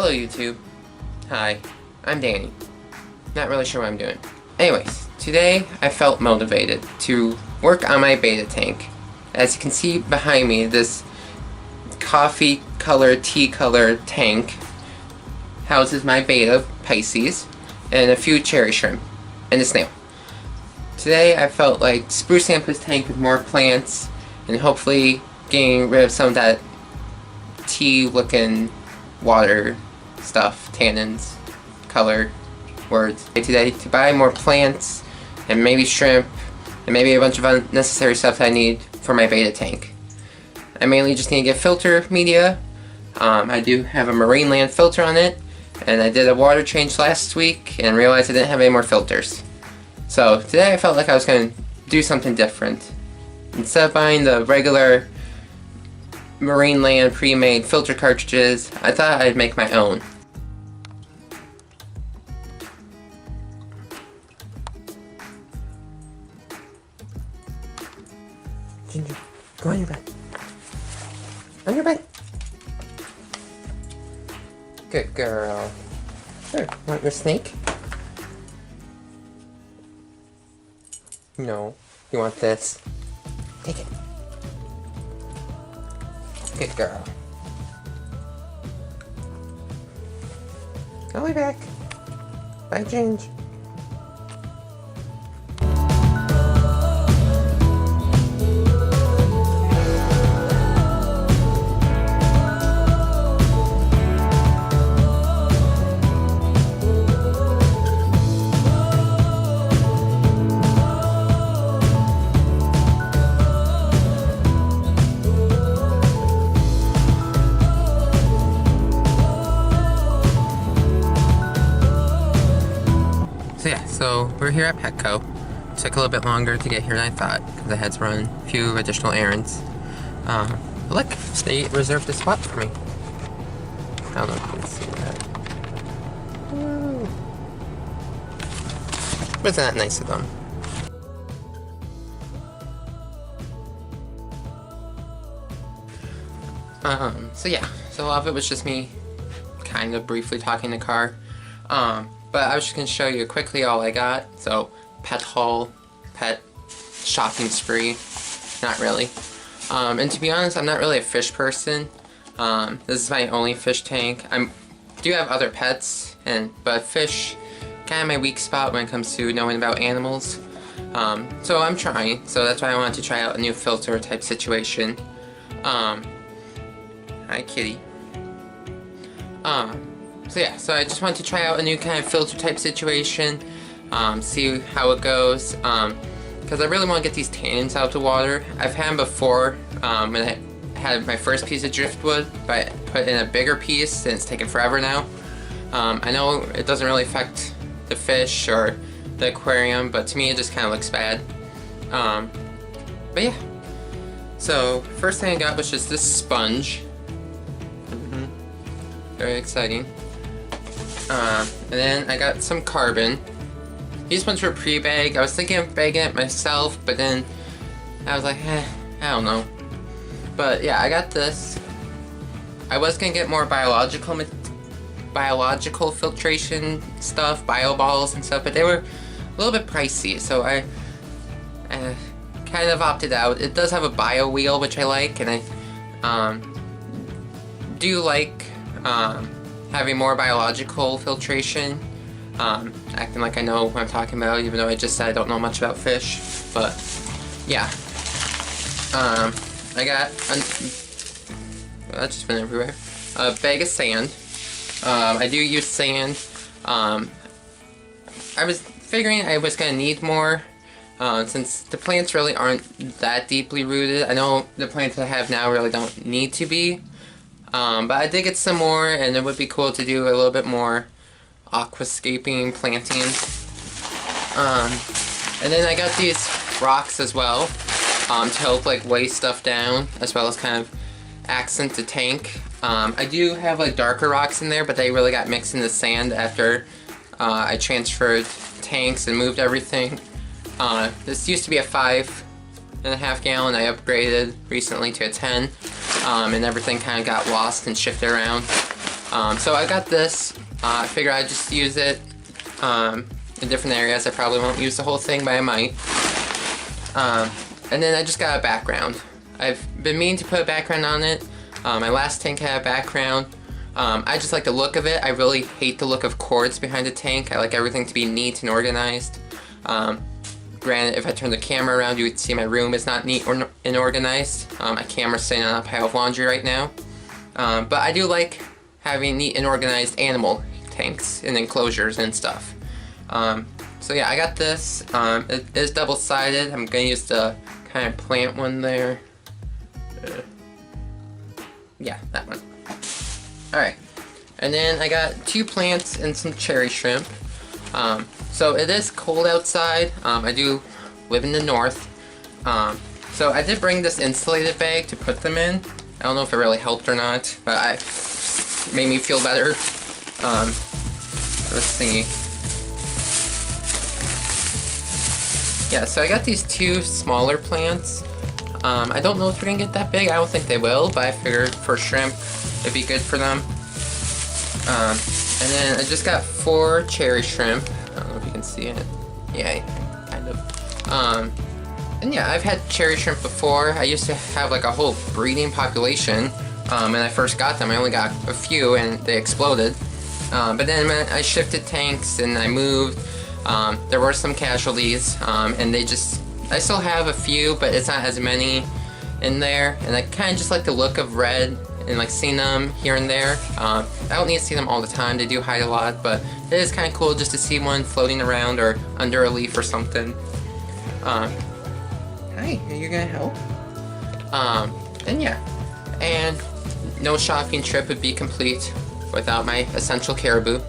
Hello YouTube. Hi, I'm Danny. Not really sure what I'm doing. Anyways, today I felt motivated to work on my Betta tank. As you can see behind me, this coffee color, tea color tank houses my Betta Pisces and a few cherry shrimp and a snail. Today I felt like sprucing up this tank with more plants and hopefully getting rid of some of that tea looking water stuff, tannins, color, words. Today to buy more plants and maybe shrimp and maybe a bunch of unnecessary stuff that I need for my Betta tank. I mainly just need to get filter media. I do have a marine land filter on it, and I did a water change last week and realized I didn't have any more filters. So today I felt like I was going to do something different. Instead of buying the regular marine land pre-made filter cartridges, I thought I'd make my own. Ginger, go on your bed. On your bed. Good girl. Here, want your snake? No. You want this? Take it. Good girl. I'll be back. Bye, Ginge. So we're here at Petco. Took a little bit longer to get here than I thought because I had to run a few additional errands. Look, they reserved a spot for me. I don't know if you can see that. Woo. Wasn't that nice of them? So yeah, so a lot of it was just me kind of briefly talking in the car. But I was just going to show you quickly all I got. So, pet haul, pet shopping spree, not really. And to be honest, I'm not really a fish person. This is my only fish tank. I do have other pets, but fish kind of my weak spot when it comes to knowing about animals. So I'm trying. So that's why I wanted to try out a new filter type situation. Hi kitty. So yeah, so I just wanted to try out a new kind of filter type situation, see how it goes, because I really want to get these tannins out of the water. I've had them before when I had my first piece of driftwood, but I put in a bigger piece and it's taken forever now. I know it doesn't really affect the fish or the aquarium, but to me it just kind of looks bad. But yeah, so first thing I got was just this sponge. Very exciting. And then I got some carbon. These ones were pre-bag. I was thinking of bagging it myself, but then I was like, I don't know. But yeah, I got this. I was gonna get more biological filtration stuff, bio balls and stuff, but they were a little bit pricey, so I kind of opted out. It does have a bio wheel, which I like, and I do like having more biological filtration, acting like I know what I'm talking about, even though I just said I don't know much about fish. But yeah, I got well, that's just been everywhere. A bag of sand. I do use sand. I was figuring I was gonna need more, since the plants really aren't that deeply rooted. I know the plants I have now really don't need to be. But I did get some more, and it would be cool to do a little bit more aquascaping, planting. And then I got these rocks as well, to help like weigh stuff down, as well as kind of accent the tank. I do have like darker rocks in there, but they really got mixed in the sand after I transferred tanks and moved everything. This used to be a 5.5 gallon. I upgraded recently to a 10. And everything kind of got lost and shifted around. So I got this. I figured I'd just use it in different areas. I probably won't use the whole thing, but I might. And then I just got a background. I've been meaning to put a background on it. My last tank had a background. I just like the look of it. I really hate the look of cords behind the tank. I like everything to be neat and organized. Granted, if I turn the camera around, you would see my room is not neat and organized. My camera's sitting on a pile of laundry right now. But I do like having neat and organized animal tanks and enclosures and stuff. So yeah, I got this. It is double-sided. I'm gonna use the kind of plant one there. Yeah, that one. Alright, and then I got 2 plants and some cherry shrimp. So it is cold outside. I do live in the north. So I did bring this insulated bag to put them in. I don't know if it really helped or not, but it made me feel better. Let's see. Yeah, so I got these 2 smaller plants. I don't know if they're gonna get that big. I don't think they will, but I figured for shrimp it'd be good for them. And then I just got 4 cherry shrimp. I don't know if you can see it. Yeah, kind of. And yeah, I've had cherry shrimp before. I used to have like a whole breeding population. When I first got them, I only got a few and they exploded. But then when I shifted tanks and I moved, there were some casualties, and I still have a few, but it's not as many in there. And I kind of just like the look of red and like seeing them here and there. I don't need to see them all the time. They do hide a lot, but it is kind of cool just to see one floating around or under a leaf or something. Hi, are you gonna help? And yeah, and no shopping trip would be complete without my essential caribou.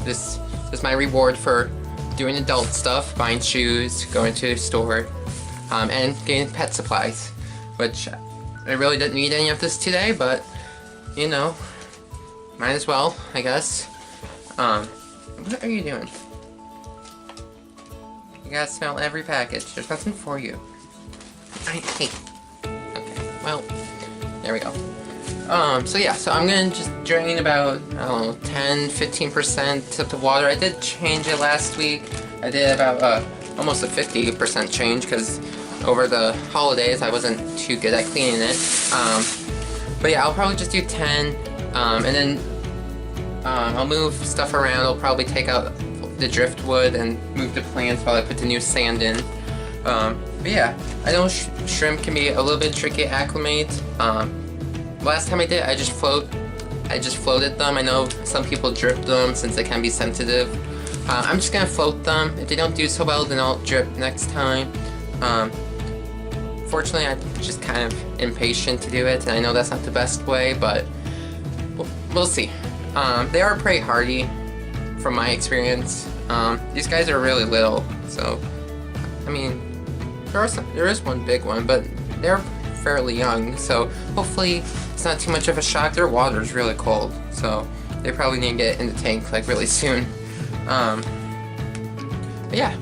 This is my reward for doing adult stuff, buying shoes, going to the store, and getting pet supplies, which I really didn't need any of this today, but, you know, might as well, I guess. What are you doing? You gotta smell every package. There's nothing for you. Okay, well, there we go. So yeah, so I'm gonna just drain about, I don't know, 10-15% of the water. I did change it last week. I did about almost a 50% change because over the holidays I wasn't too good at cleaning it. But yeah, I'll probably just do 10, and then I'll move stuff around. I'll probably take out the driftwood and move the plants while I put the new sand in. But yeah, I know shrimp can be a little bit tricky to acclimate. Last time I did, I just floated them. I know some people drip them since they can be sensitive. I'm just gonna float them. If they don't do so well, then I'll drip next time. Fortunately, I'm just kind of impatient to do it, and I know that's not the best way, but we'll see. They are pretty hardy, from my experience. These guys are really little, so I mean, there is one big one, but they're fairly young, so hopefully it's not too much of a shock. Their water is really cold, so they probably need to get in the tank like really soon. But yeah,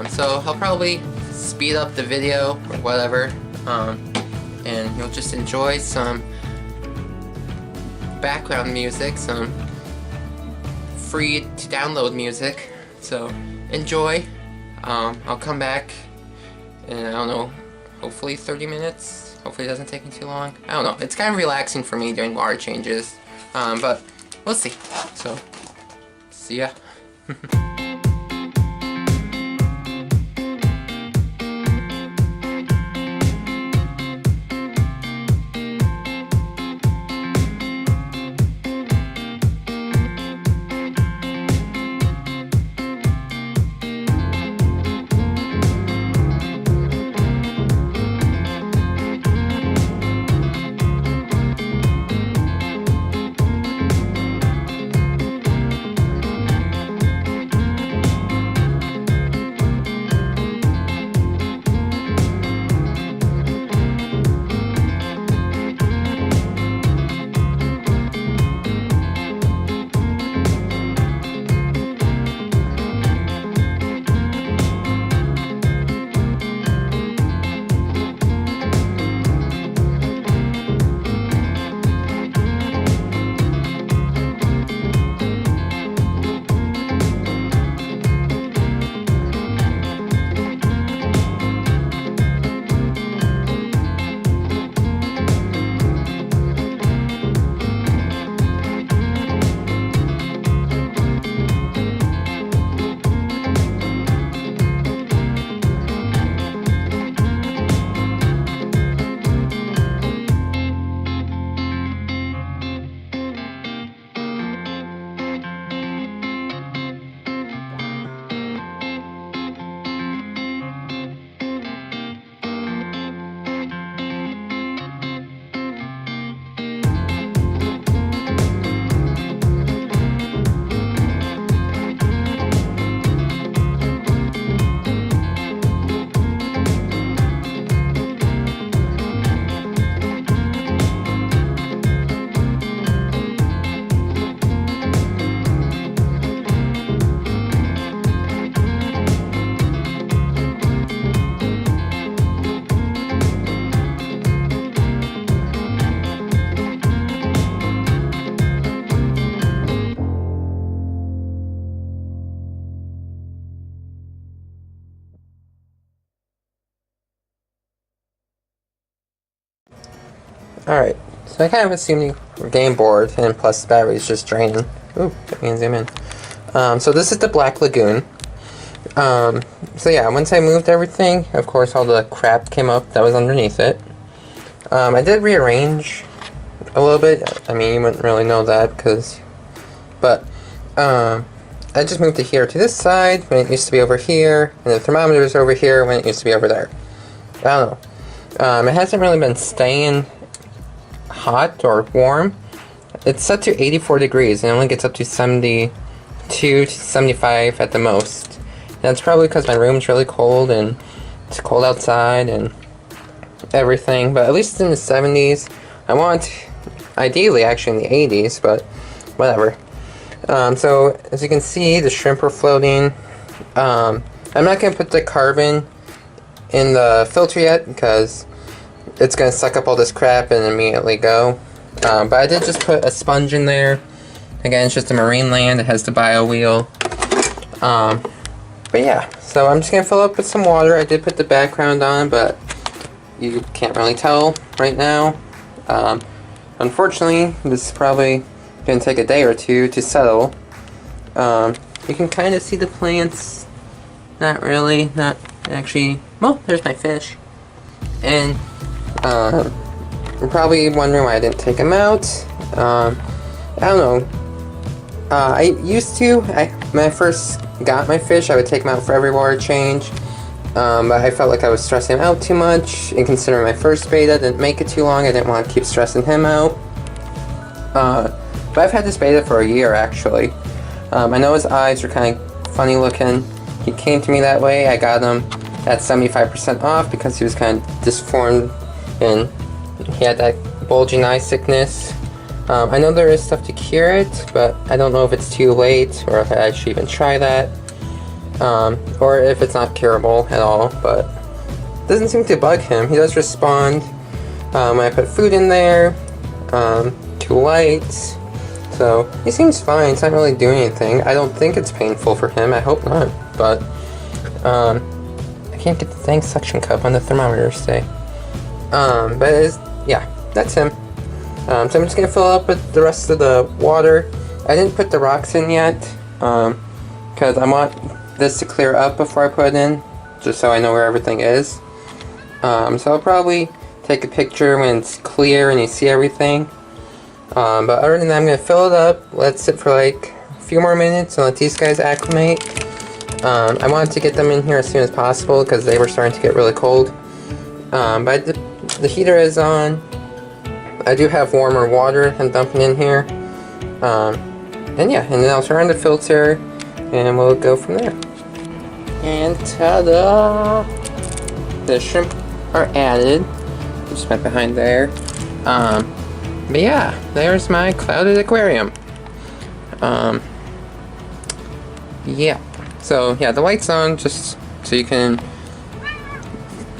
so I'll probably speed up the video or whatever, and you'll just enjoy some background music, some free to download music. So enjoy. I'll come back in, I don't know, hopefully 30 minutes. Hopefully it doesn't take me too long. I don't know. It's kind of relaxing for me doing water changes. But we'll see. So, see ya. Alright, so I kind of assumed we're getting bored, and plus the battery's just draining. Ooh, I can zoom in. So this is the Black Lagoon. So yeah, once I moved everything, of course all the crap came up that was underneath it. I did rearrange a little bit. I mean, you wouldn't really know that but I just moved it here to this side when it used to be over here, and the thermometer is over here when it used to be over there. I don't know. It hasn't really been staying hot or warm. It's set to 84 degrees and it only gets up to 72 to 75 at the most. That's probably because my room's really cold and it's cold outside and everything, but at least it's in the 70s. I want, ideally, actually in the 80s, but whatever. So, as you can see, the shrimp are floating. I'm not going to put the carbon in the filter yet because it's going to suck up all this crap and immediately go. But I did just put a sponge in there. Again, it's just a marine land. It has the bio wheel. But yeah, so I'm just going to fill up with some water. I did put the background on, but you can't really tell right now. Unfortunately, this is probably going to take a day or two to settle. You can kind of see the plants. Not really, not actually. Well, there's my fish. And you're probably wondering why I didn't take them out. I don't know. I used to, when I first got my fish, I would take them out for every water change. But I felt like I was stressing him out too much, and considering my first beta didn't make it too long, I didn't want to keep stressing him out. But I've had this beta for a year, actually. I know his eyes are kind of funny looking. He came to me that way. I got him at 75% off because he was kind of disformed and he had that bulging eye sickness. I know there is stuff to cure it, but I don't know if it's too late or if I should even try that. Or if it's not curable at all, but it doesn't seem to bug him. He does respond when I put food in there, to lights, so he seems fine. It's not really doing anything. I don't think it's painful for him. I hope not, but I can't get the dang suction cup on the thermometer today. But it is, yeah, that's him. So I'm just going to fill up with the rest of the water. I didn't put the rocks in yet, because I want this to clear up before I put it in, just so I know where everything is. So I'll probably take a picture when it's clear and you see everything. But other than that, I'm going to fill it up, let it sit for like a few more minutes and let these guys acclimate. I wanted to get them in here as soon as possible because they were starting to get really cold. But the heater is on. I do have warmer water I'm dumping in here. And yeah, and then I'll turn on the filter and we'll go from there. And ta-da! The shrimp are added. Just went behind there. But yeah, there's my clouded aquarium. Yeah. So yeah, the light's on just so you can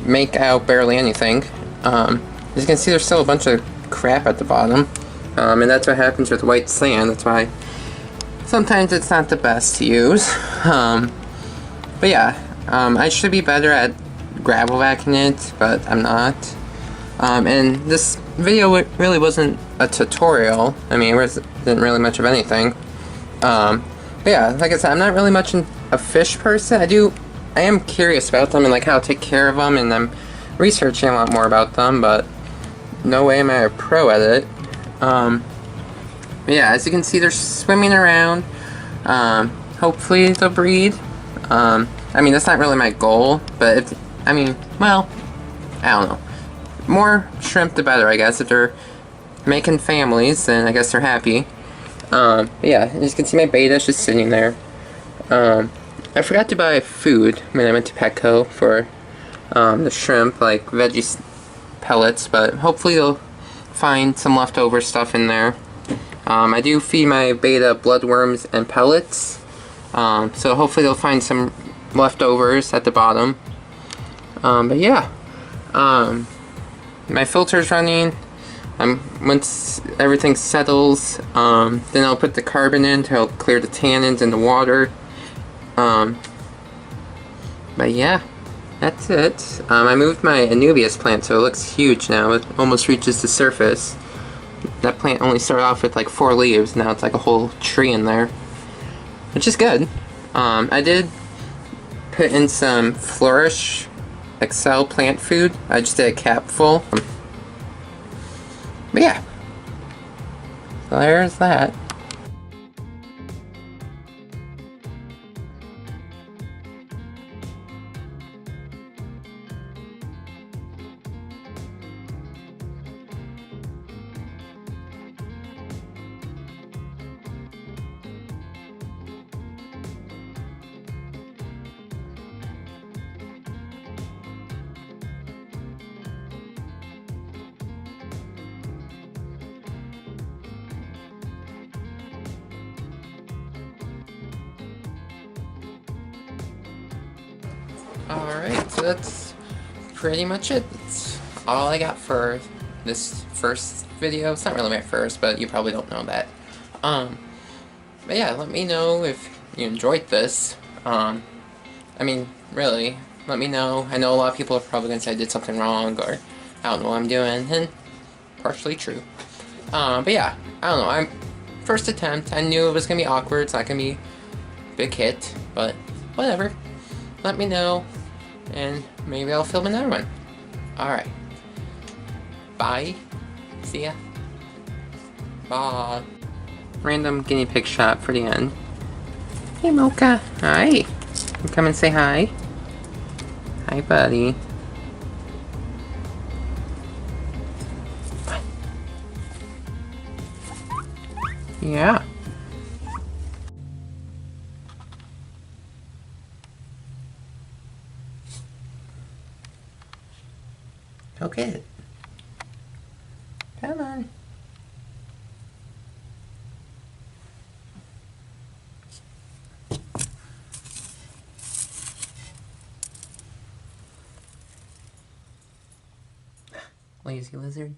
make out barely anything. As you can see, there's still a bunch of crap at the bottom. And that's what happens with white sand. That's why sometimes it's not the best to use. But yeah, I should be better at gravel vacuuming it, but I'm not. And this video really wasn't a tutorial. I mean, it wasn't really much of anything. But yeah, like I said, I'm not really much a fish person. I am curious about them and like how to take care of them, and I'm researching a lot more about them, but no way am I a pro at it. But yeah, as you can see, they're swimming around. Hopefully they'll breed. I mean, that's not really my goal, but well, I don't know. More shrimp the better, I guess. If they're making families, then I guess they're happy. But yeah, as you can see, my beta's just sitting there. I forgot to buy food when I went to Petco for the shrimp, like veggie pellets, but hopefully they'll find some leftover stuff in there. I do feed my beta bloodworms and pellets, so hopefully they'll find some leftovers at the bottom. But yeah, my filter's running. Once everything settles, then I'll put the carbon in to help clear the tannins in the water. But yeah, that's it. I moved my Anubias plant so it looks huge now. It almost reaches the surface. That plant only started off with like 4 leaves. Now it's like a whole tree in there, which is good. I did put in some Flourish Excel plant food. I just did a cap full. But yeah, so there's that. Alright, so that's pretty much it. That's all I got for this first video. It's not really my first, but you probably don't know that. But yeah, let me know if you enjoyed this. I mean, really, let me know. I know a lot of people are probably going to say I did something wrong, or I don't know what I'm doing, and partially true. But yeah, I don't know, first attempt, I knew it was going to be awkward, it's not going to be a big hit, but whatever. Let me know, and maybe I'll film another one. Alright. Bye. See ya. Bye. Random guinea pig shot for the end. Hey Mocha. Hi. Come and say hi. Hi buddy. Yeah. Go get it. Come on. Lazy lizard.